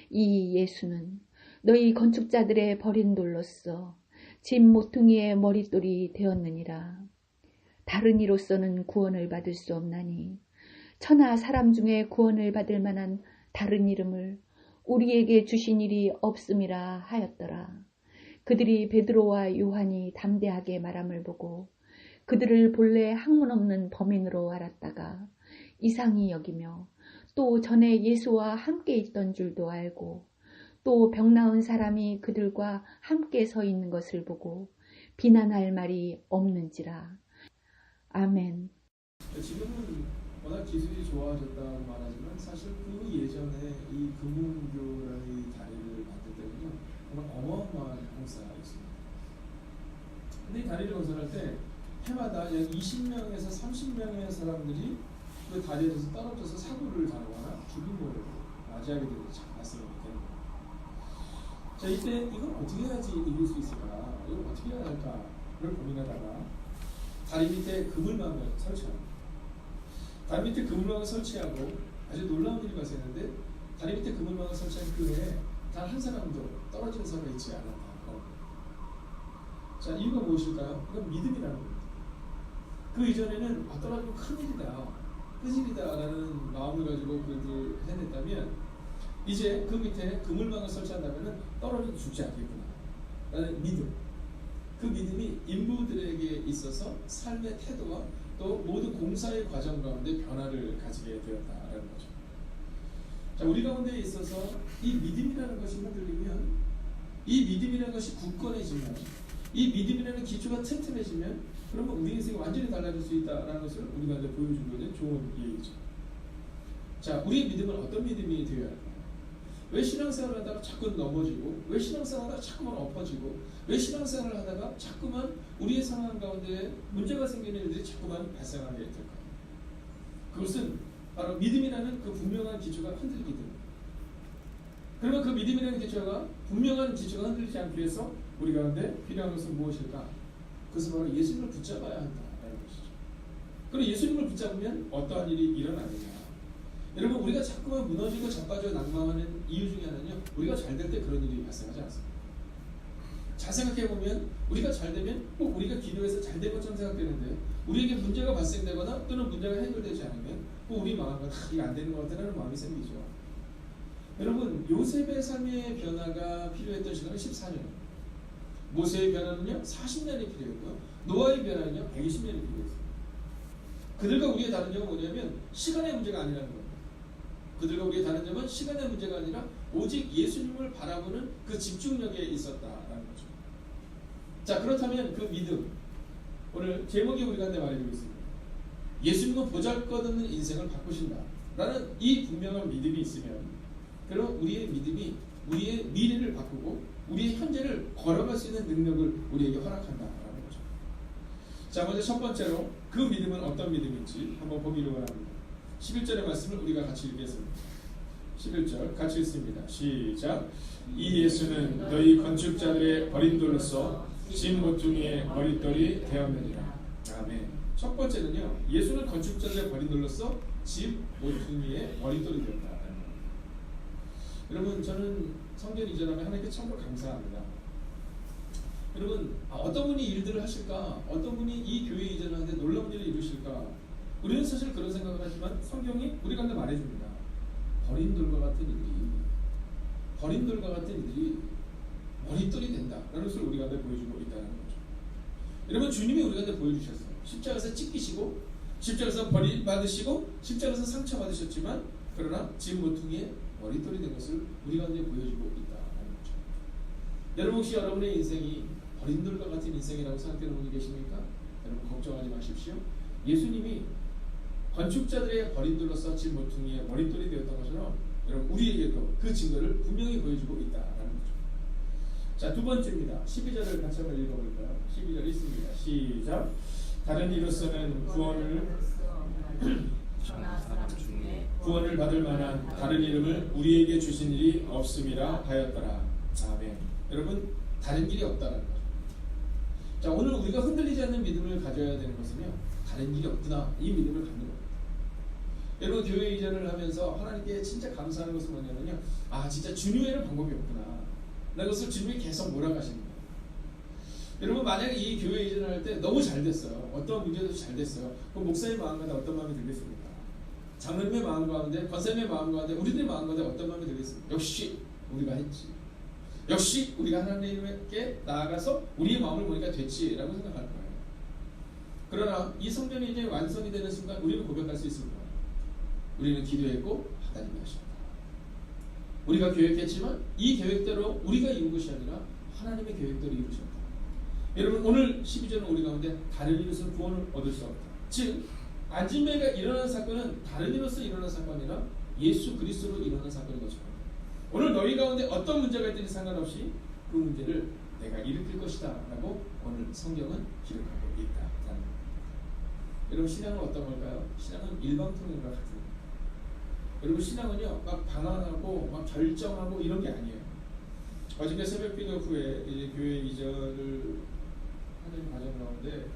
이 예수는 너희 건축자들의 버린 돌로서 집 모퉁이의 머릿돌이 되었느니라. 다른 이로서는 구원을 받을 수 없나니 천하 사람 중에 구원을 받을 만한 다른 이름을 우리에게 주신 일이 없음이라 하였더라. 그들이 베드로와 요한이 담대하게 말함을 보고 그들을 본래 학문 없는 범인으로 알았다가 이상히 여기며 또 전에 예수와 함께 있던 줄도 알고 또 병 나은 사람이 그들과 함께 서 있는 것을 보고 비난할 말이 없는지라. 아멘. 지금은 워낙 기술이 좋아졌다고 말하지만 사실 그 예전에 이 금운교라는 다리를 만들 때는요 정말 어마어마한 공사였습니다. 근데 이 다리를 건설할 때 해마다 약 20명에서 30명의 사람들이 그 다리에 대해서 떨어져서 사고를 당하거나 죽음을 맞이하게 되는 말씀을 되는 겁니다. 자, 이때 이걸 어떻게 해야지 이길 수 있을까? 이걸 어떻게 해야 할까를 고민하다가 다리 밑에 그물망을 설치합니다. 다리 밑에 그물망을 설치하고 아주 놀라운 일이 발생했는데 다리 밑에 그물망을 설치한 그 해에 단 한 사람도 떨어진 사람이 있지 않았다. 자, 이유가 무엇일까요? 이건 믿음이라는 겁니다. 그 이전에는 떨어지면 큰일이다, 큰일이다라는 마음을 가지고 그들 해냈다면 이제 그 밑에 그물망을 설치한다면 떨어져도 죽지 않겠구나 라는 믿음, 그 믿음이 인부들에게 있어서 삶의 태도와 또 모든 공사의 과정 가운데 변화를 가지게 되었다라는 거죠. 자, 우리 가운데 있어서 이 믿음이라는 것이 흔들리면, 이 믿음이라는 것이 굳건해지면, 이 믿음이라는 기초가 튼튼해지면 그러면 우리 인생이 완전히 달라질 수 있다라는 것을 우리 가운데 보여준 것은 좋은 얘기죠. 자, 우리의 믿음은 어떤 믿음이 되어야 할까요? 왜 신앙생활을 하다가 자꾸 넘어지고, 왜 신앙생활을 하다가 자꾸만 엎어지고, 왜 신앙생활을 하다가 자꾸만 우리의 상황 가운데 문제가 생기는 일들이 자꾸만 발생하게 될까요? 그것은 바로 믿음이라는 그 분명한 기초가 흔들리기 때문입니다. 그러면 그 믿음이라는 기초가, 분명한 기초가 흔들리지 않기 위해서 우리 가운데 필요한 것은 무엇일까? 그것은 바로 예수님을 붙잡아야 한다라는 것이죠. 그럼 예수님을 붙잡으면 어떠한 일이 일어나느냐? 여러분, 우리가 자꾸만 무너지고 자빠져 낙망하는 이유 중에 하나는요, 우리가 잘 될 때 그런 일이 발생하지 않습니다. 잘 생각해보면 우리가 잘 되면 꼭 우리가 기도해서 잘 된 것처럼 생각되는데 우리에게 문제가 발생되거나 또는 문제가 해결되지 않으면 꼭 우리 마음은 이게 안 되는 것 같다는 마음이 생기죠. 여러분, 요셉의 삶의 변화가 필요했던 시간은 14년입니다. 모세의 변화는요 40년이 필요했고요, 노아의 변화는요 120년이 필요했습니다. 그들과 우리의 다른 점은 뭐냐면 시간의 문제가 아니라는 겁니다. 그들과 우리의 다른 점은 시간의 문제가 아니라 오직 예수님을 바라보는 그 집중력에 있었다라는 거죠. 자, 그렇다면 그 믿음, 오늘 제목이 우리 가운데 말해주고 있습니다. 예수님은 보잘것없는 인생을 바꾸신다라는 이 분명한 믿음이 있으면 그럼 우리의 믿음이 우리의 미래를 바꾸고 우리의 현재를 걸어갈 수 있는 능력을 우리에게 허락한다라는 거죠. 자, 먼저 첫 번째로 그 믿음은 어떤 믿음인지 한번 보기를 원합니다. 11절의 말씀을 우리가 같이 읽겠습니다. 11절 같이 읽습니다. 시작. 이 예수는 너희 건축자들의 버린 돌로서 집 모퉁이의 머릿돌이 되었느니라. 아멘. 첫 번째는요, 예수는 건축자들의 버린 돌로서 집 모퉁이의 머릿돌이 되었다. 여러분, 저는 성전 이전하면 하나님께 참으로 감사합니다. 여러분, 어떤 분이 일들을 하실까? 어떤 분이 이 교회 이전하는데 놀라운 일을 이루실까? 우리는 사실 그런 생각을 하지만 성경이 우리 가운데 말해줍니다. 버린 돌과 같은 일들이 머릿돌이 된다라는 것을 우리 가운데 보여주고 있다는 거죠. 여러분, 주님이 우리 가운데 보여주셨어요. 십자가에서 찢기시고, 십자가에서 버림 받으시고, 십자가에서 상처 받으셨지만 그러나 집 모퉁이에 머릿돌이 된 것을 우리 가운데 보여주고 있다는 거죠. 여러분, 혹시 여러분의 인생이 버린 돌과 같은 인생이라고 생각되는 분이 계십니까? 여러분, 걱정하지 마십시오. 예수님이 건축자들의 버린 돌로서 집 모퉁이에 머릿돌이 되었던 것처럼 여러분, 우리에게도 그 증거를 분명히 보여주고 있다는 거죠. 자, 두 번째입니다. 12절을 같이 한번 읽어볼까요? 12절 있습니다. 시작. 다른 이로서는 구원을 받을 만한 다른 이름을 우리에게 주신 일이 없음이라 하였더라. 아멘. 여러분, 다른 길이 없다는 거죠. 자, 오늘 우리가 흔들리지 않는 믿음을 가져야 되는 것은요, 다른 길이 없구나, 이 믿음을 갖는 겁니다. 여러분 교회 이전을 하면서 하나님께 진짜 감사하는 것은 뭐냐면요. 아 진짜 주님에는 방법이 없구나. 나 그것을 주님이 계속 몰아가시는 거예요. 여러분 만약에 이 교회 이전을 할 때 너무 잘 됐어요. 어떤 문제도 잘 됐어요. 그럼 목사의 마음 가운데 어떤 마음이 들겠습니까? 장로님의 마음 가운데, 권사님의 마음 가운데, 우리들의 마음 가운데 어떤 마음이 들겠습니까? 역시 우리가 했지. 역시 우리가 하나님께 나아가서 우리의 마음을 보니까 됐지라고 생각할 거예요. 그러나 이 성전이 이제 완성이 되는 순간 우리는 고백할 수 있을 거예요. 우리는 기도했고 하나님이 하셨다. 우리가 계획했지만 이 계획대로 우리가 이룬 것이 아니라 하나님의 계획대로 이루셨다. 여러분 오늘 12절은 우리 가운데 다른 이로서 구원을 얻을 수 없다. 즉 안진매가 일어난 사건은 다른 이로서 일어난 사건이 아니라 예수 그리스도로 일어난 사건인 것입니다. 오늘 너희 가운데 어떤 문제가 있든지 상관없이 그 문제를 내가 일으킬 것이다 라고 오늘 성경은 기록하고 있다. 여러분 신앙은 어떤 걸까요? 신앙은 일방통행과 같은 겁니다. 여러분 신앙은요 막 방황하고 막 결정하고 이런 게 아니에요. 어저께 새벽기도 후에 이제 교회 이전을 하는 과정 가운데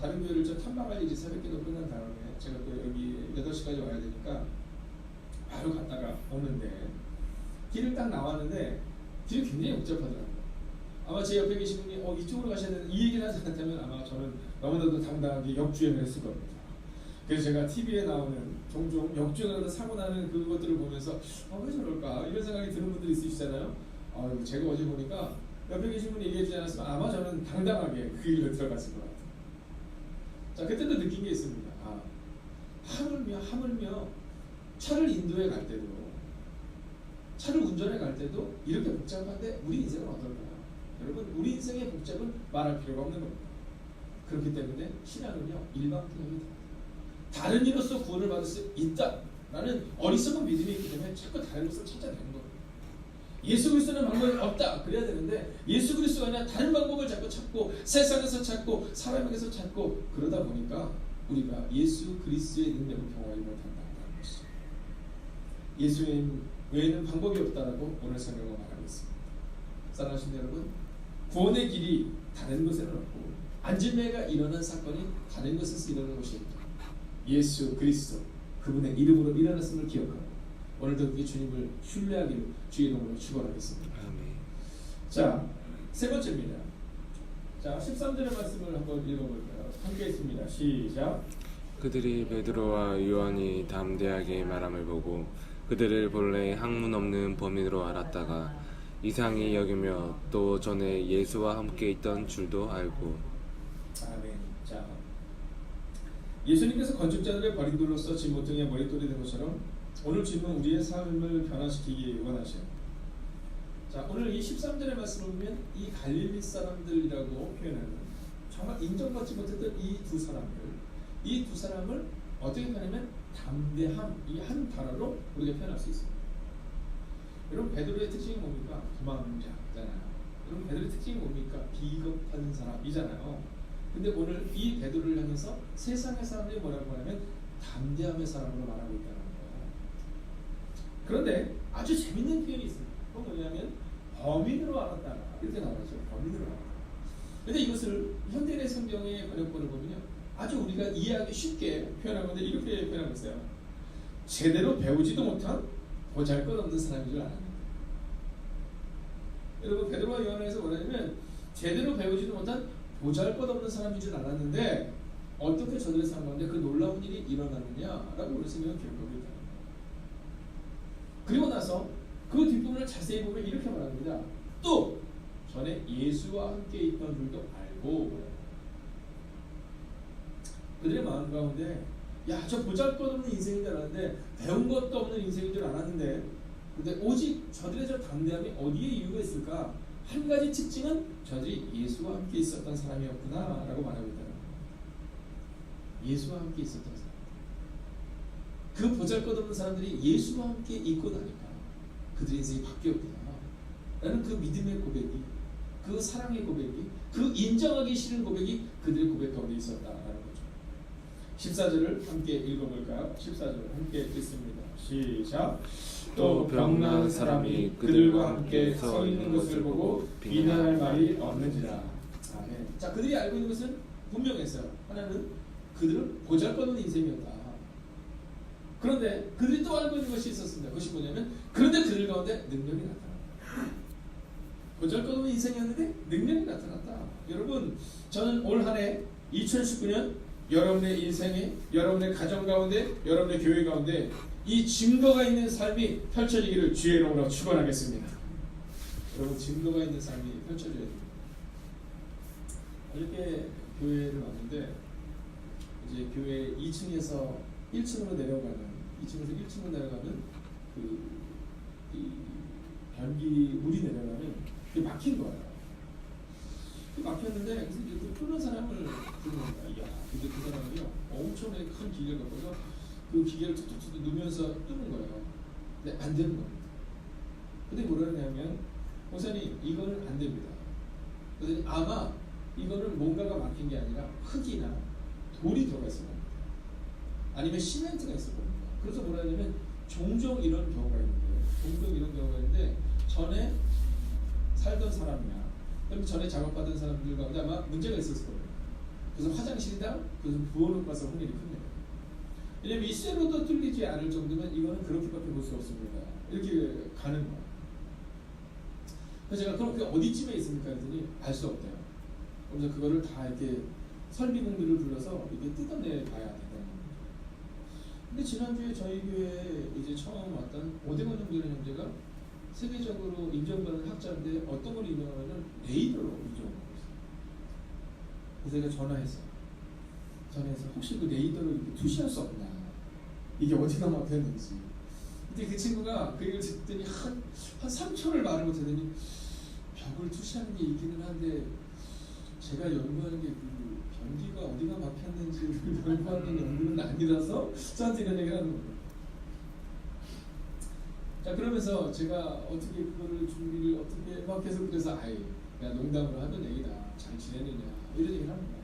다른 교회를 좀 탐방할 일이 새벽기도 끝난 다음에 제가 또 여기 8시까지 와야 되니까 바로 갔다가 오는데 길을 딱 나왔는데 길이 굉장히 복잡하더라고요. 아마 제 옆에 계신 분이 이쪽으로 가셔야 되는 이 얘기를 하지 않다면 아마 저는 너무나도 당당하게 역주행을 했을 겁니다. 그래서 제가 TV에 나오는 종종 역주행하다 사고 나는 그것들을 보면서 왜 저럴까 이런 생각이 드는 분들이 있으시잖아요. 제가 어제 보니까 옆에 계신 분이 얘기해 주지 않았으면 아마 저는 당당하게 그 길로 들어갔을 것 같아요. 자 그때도 느낀 게 있습니다. 하물며 차를 인도해 갈 때도 차를 운전해 갈 때도 이렇게 복잡한데 우리 인생은 어떨까요? 여러분 우리 인생의 복잡은 말할 필요가 없는 겁니다. 그렇기 때문에 신앙은요 일방통행이 됩니다. 다른 이로서 구원을 받을 수 있다라는 어리석은 믿음이 있기 때문에 자꾸 다른 것을 찾아내는 겁니다. 예수 그리스도는 방법이 없다 그래야 되는데 예수 그리스도가 아니라 다른 방법을 자꾸 찾고 세상에서 찾고 사람에게서 찾고 그러다 보니까 우리가 예수 그리스도의 능력을 경험하지 못한다는 것이죠. 예수 외에는 방법이 없다라고 오늘 성경은 말하고 있습니다. 사랑하신 여러분 구원의 길이 다른 것에는 없고 안진매가 일어난 사건이 다른 것에서 일어나는 것입니다. 예수 그리스도 그분의 이름으로 일어났음을 기억하고 오늘도 그 주님을 신뢰하기로 주의 이름으로 축원하겠습니다. 자, 세 번째입니다. 자, 13절의 말씀을 한번 읽어볼까요? 함께 있습니다. 시작. 그들이 베드로와 요한이 담대하게 말함을 보고 그들을 본래 학문 없는 범인으로 알았다가 이상히 여기며 또 전에 예수와 함께 있던 줄도 알고. 아멘. 자, 예수님께서 건축자들의 버림돌로서 진모퉁이의 머릿돌이 된 것처럼 오늘 주님은 우리의 삶을 변화시키기 원하셔요. 자, 오늘 이 13절의 말씀을 보면 이 갈릴리 사람들이라고 표현하는 정말 인정받지 못했던 이 두 사람을 어떻게 표현하면 담대함 이 한 단어로 우리가 표현할 수 있습니다. 여러분 베드로의 특징이 뭡니까? 도망자잖아요. 여러분 베드로의 특징이 뭡니까? 비겁한 사람이잖아요. 근데 오늘 이 베드로를 향해서 세상의 사람들이 뭐라고 하냐면 담대함의 사람으로 말하고 있다는 거예요. 그런데 아주 재밌는 표현이 있습니다. 그건 뭐냐면 범인으로 알았다 이렇게 나오죠. 범인으로 알았다. 근데 이것을 현대의 성경의 번역본을 보면요 아주 우리가 이해하기 쉽게 표현한 건데 이렇게 표현하고 있어요. 제대로 배우지도 못한 보잘것없는 사람인 줄 알았는데. 여러분 베드로와 요한에서 뭐냐면 제대로 배우지도 못한 보잘것없는 사람인 줄 알았는데 어떻게 저들의 삶 가운데 그 놀라운 일이 일어났느냐라고 우리 성경은 기록하고 있다. 그리고 나서 그 뒷부분을 자세히 보면 이렇게 말합니다. 또 전에 예수와 함께 있던 줄도 알고. 그들의 마음 가운데 저 보잘것없는 인생인 줄 알았는데 배운 것도 없는 인생인 줄 알았는데 근데 오직 저들의 저 담대함이 어디에 이유가 있을까? 한 가지 특징은 저들이 예수와 함께 있었던 사람이었구나 라고 말하고 있다는 거예요. 예수와 함께 있었던 사람. 그 보잘것없는 사람들이 예수와 함께 있고 나니까 그들의 인생이 바뀌었구나 라는 그 믿음의 고백이 그 사랑의 고백이 그 인정하기 싫은 고백이 그들의 고백 가운데 있었다라는 거죠. 14절을 함께 읽어볼까요? 14절 함께 읽습니다. 시작. 또 병난 사람이 그들과 함께 서 있는 것을 보고 비난할 말이 없는지라. 아멘. 자, 그들이 알고 있는 것은 분명했어요. 하나는 그들은 보잘것없는 인생이었다. 그런데 그들이 또 알고 있는 것이 있었습니다. 그것이 뭐냐면 그런데 그들 가운데 능력이 나타났다. 보잘것없는 인생이었는데 능력이 나타났다. 여러분, 저는 올 한 해 2019년 여러분의 인생에, 여러분의 가정 가운데, 여러분의 교회 가운데 이 증거가 있는 삶이 펼쳐지기를 주의 이름으로 축원하겠습니다. 여러분, 증거가 있는 삶이 펼쳐져야 됩니다. 어저께 교회를 왔는데 이제 교회 2층에서 1층으로 내려가는, 2층에서 1층으로 내려가는 이 변기 물이 내려가는 그게 막힌 거예요. 막혔는데 그래서 이제 그 푸는 사람을 부르는 거야. 이야, 근데 그 사람이요 엄청나게 큰 기계를 갖고서 그 기계를 툭툭툭 누면서 뜨는 거예요. 근데 안 되는 겁니다. 근데 뭐라 그러냐면 목사님 이거는 안 됩니다. 그랬더니 아마 이거는 뭔가가 막힌 게 아니라 흙이나 돌이 들어가 있을 겁니다. 아니면 시멘트가 있을 겁니다. 그래서 뭐라 하냐면 종종 이런 경우가 있는데 전에 살던 사람이나 그럼 전에 작업받은 사람들 가운데 아마 문제가 있었을 거예요. 그래서 화장실이다? 그래서 부어놓고 가서 확률이 큽니다. 왜냐면 이 쇠로도 뚫리지 않을 정도면 이거는 그렇게밖에 볼 수 없습니다. 이렇게 가는 거예요. 그래서 제가 그럼 그게 어디쯤에 있습니까? 했더니 알 수 없대요. 그래서 그거를 다 이렇게 설비공들을 불러서 이렇게 뜯어내 봐야 된다는 겁니다. 근데 지난주에 저희 교회에 이제 처음 왔던 오대건 형제라는 형제가 세계적으로 인정받는 학자인데 어떤 걸 인정하냐면 레이더로 인정하고 있어요. 그래서 제가 전화해서 혹시 그 레이더를 이렇게 투시할 수 없나, 이게 어디가 막혔는지. 근데 그 친구가 그 얘기를 듣더니 한 3초를 말을 못하더니 벽을 투시하는 게 있기는 한데 제가 연구하는 게 그 변기가 어디가 막혔는지 연구하는 연구는 아니라서 저한테 이런 얘기를 하는 거예요. 자, 그러면서 제가 어떻게 그거를 준비를 어떻게 막 계속 그래서 야 농담으로 하던 얘기다, 잘 지내느냐 이런 얘기를 하는 거야.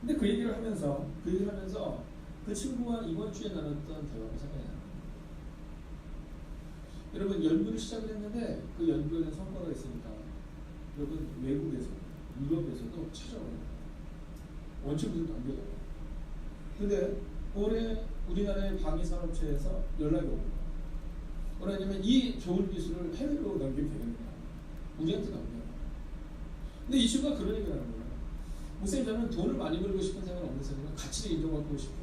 근데 그 얘기를 하면서 그 친구와 이번 주에 나눴던 대화가 생각이 나요. 여러분, 연구를 시작을 했는데 그 연구에는 성과가 있으니까 여러분 외국에서 유럽에서도 찾아와요. 원칙부터 남겨요. 근데 올해 우리나라의 방위산업체에서 연락이 옵니다. 뭐냐면 이 좋은 기술을 해외로 넘기면 되겠냐, 우리한테 넘겨라. 근데 이 친구가 그런 얘기를 하는 거예요. 목사님, 저는 돈을 많이 벌고 싶은 생각은 없는 사람은 가치를 인정받고 싶은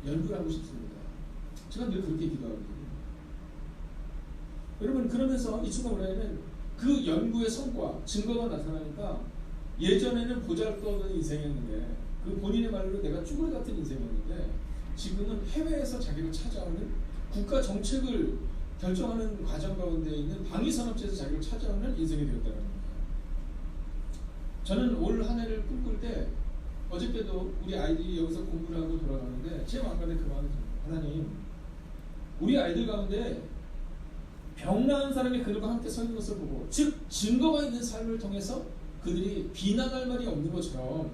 연구를 하고 싶습니다. 제가 늘 그렇게 기도하거든요. 여러분, 그러면서 이 친구가 뭐냐면 그 연구의 성과, 증거가 나타나니까 예전에는 보잘것없는 인생이었는데 그 본인의 말로 내가 쭈그리 같은 인생이었는데 지금은 해외에서 자기를 찾아오는 국가 정책을 결정하는 과정 가운데 있는 방위산업체에서 자기를 찾아오는 인생이 되었다는 겁니다. 저는 올 한 해를 꿈꿀 때 어저께도 우리 아이들이 여기서 공부를 하고 돌아가는데 제 마음간에 그 마음이 듭니다. 하나님, 우리 아이들 가운데 병 나은 사람이 그들과 함께 서 있는 것을 보고, 즉 증거가 있는 삶을 통해서 그들이 비난할 말이 없는 것처럼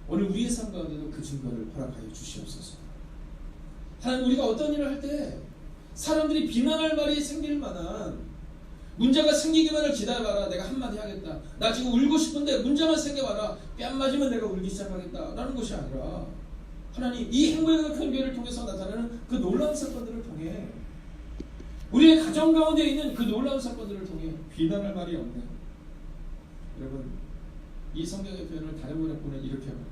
오늘 우리의 삶 가운데도 그 증거를 허락하여 주시옵소서. 하나님, 우리가 어떤 일을 할 때 사람들이 비난할 말이 생길 만한 문제가 생기기만을 기다려봐라, 내가 한마디 하겠다, 나 지금 울고 싶은데 문제만 생겨봐라, 뺨 맞으면 내가 울기 시작하겠다 라는 것이 아니라 하나님, 이 행복의 큰 교회를 통해서 나타나는 그 놀라운 사건들을 통해, 우리의 가정 가운데 있는 그 놀라운 사건들을 통해 비난할 말이 없는, 여러분, 이 성경의 표현을 다른 번역본은 이렇게 합니다.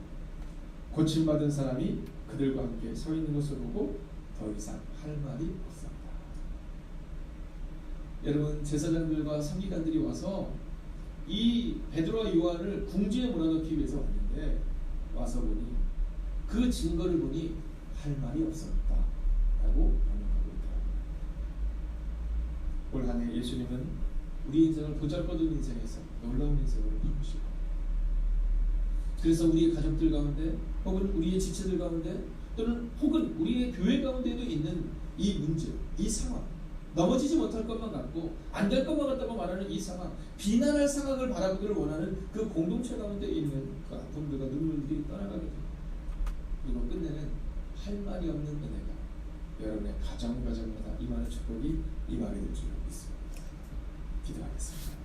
고침받은 사람이 그들과 함께 서 있는 것을 보고 더 이상 할 말이 없었다. 여러분, 제사장들과 서기관들이 와서 이 베드로와 요한을 궁지에 몰아넣기 위해서 왔는데 와서 보니 그 증거를 보니 할 말이 없었다 라고 번역하고 있다. 올 한 해 예수님은 우리 인생을 보잘것없는 인생에서 놀라운 인생으로 바꾸시고, 그래서 우리의 가족들 가운데 혹은 우리의 지체들 가운데 또는 혹은 우리의 교회 가운데도 있는 이 문제, 이 상황, 넘어지지 못할 것만 같고 안 될 것만 같다고 말하는 이 상황, 비난할 상황을 바라보기를 원하는 그 공동체 가운데 있는 그 아픔들과 눈물들이 떠나가게 됩니다. 그리고 끝내는 할 말이 없는 은혜가 여러분의 가정마다 임하는 축복이 임하게 될 줄 믿습니다. 기도하겠습니다.